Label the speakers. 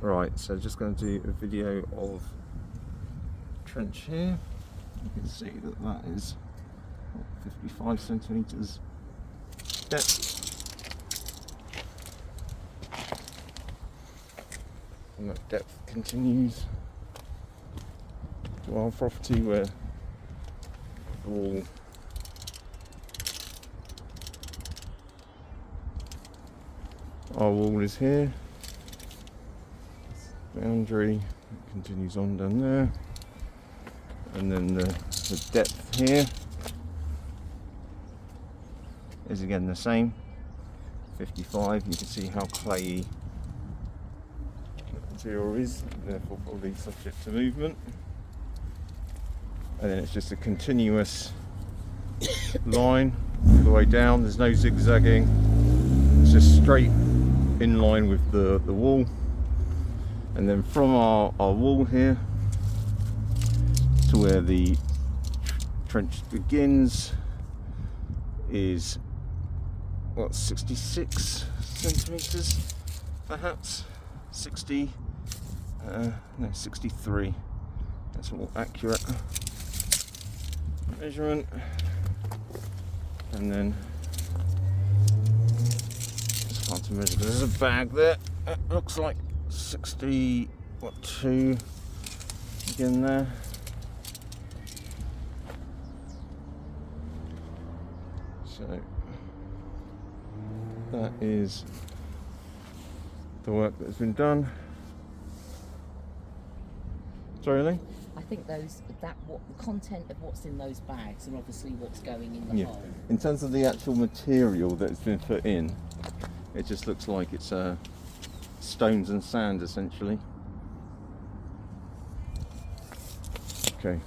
Speaker 1: Right, so just going to do a video of trench here. You can see that that is 55 centimetres depth, and that depth continues to our property where the wall is here. Boundary continues on down there, and then the depth here is again the same, 55. You can see how clayey the material is, therefore probably subject to movement. And then it's just a continuous line all the way down. There's no zigzagging, it's just straight in line with the wall. And then from our wall here to where the trench begins is, what, 66 centimetres perhaps? 60, no, 63. That's more accurate measurement. And then it's hard to measure because there's a bag there. It looks like 62 again there. So that is the work that's been done. Sorry, Lee?
Speaker 2: I think what the content of what's in those bags, and obviously what's going in the hole.
Speaker 1: In terms of the actual material that's been put in, it just looks like it's stones and sand essentially. Okay.